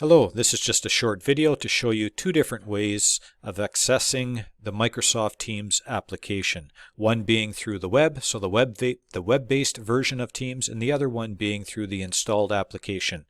Hello, this is just a short video to show you two different ways of accessing the Microsoft Teams application. One being through the web, so the web-based version of Teams, and the other one being through the installed application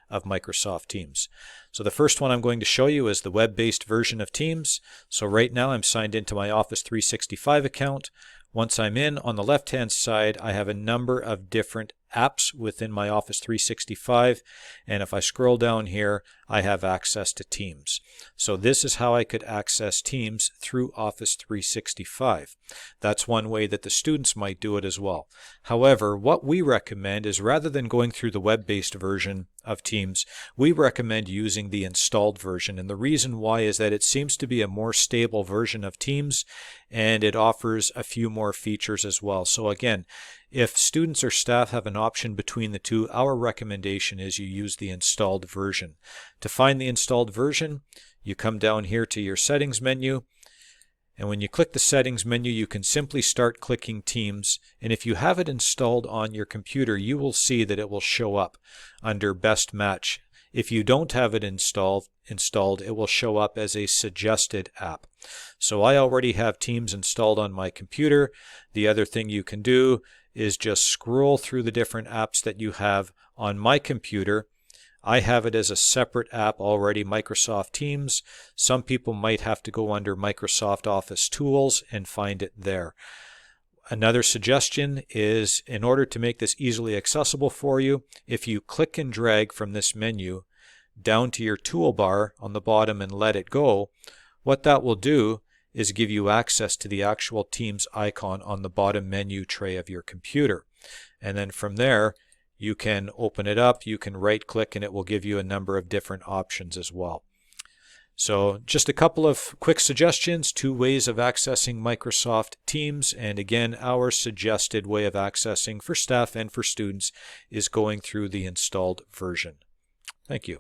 of Microsoft Teams. So the first one I'm going to show you is the web-based version of Teams. So right now I'm signed into my Office 365 account. Once I'm in, on the left-hand side, I have a number of different apps within my Office 365, and if I scroll down here, I have access to Teams. So this is how I could access Teams through Office 365. That's one way that the students might do it as well. However, what we recommend is rather than going through the web-based version of Teams, we recommend using the installed version, and the reason why is that it seems to be a more stable version of Teams, and it offers a few more features as well. So again, if students or staff have an option between the two, our recommendation is you use the installed version. To find the installed version, you come down here to your settings menu, and when you click the settings menu, you can simply start clicking Teams, and if you have it installed on your computer, you will see that it will show up under Best Match. If you don't have it installed, it will show up as a suggested app. So I already have Teams installed on my computer. The other thing you can do is just scroll through the different apps that you have on my computer. I have it as a separate app already, Microsoft Teams. Some people might have to go under Microsoft Office Tools and find it there. Another suggestion is, in order to make this easily accessible for you, if you click and drag from this menu down to your toolbar on the bottom and let it go, what that will do is give you access to the actual Teams icon on the bottom menu tray of your computer. And then from there, you can open it up, you can right click, and it will give you a number of different options as well. So just a couple of quick suggestions, two ways of accessing Microsoft Teams, and again, our suggested way of accessing for staff and for students is going through the installed version. Thank you.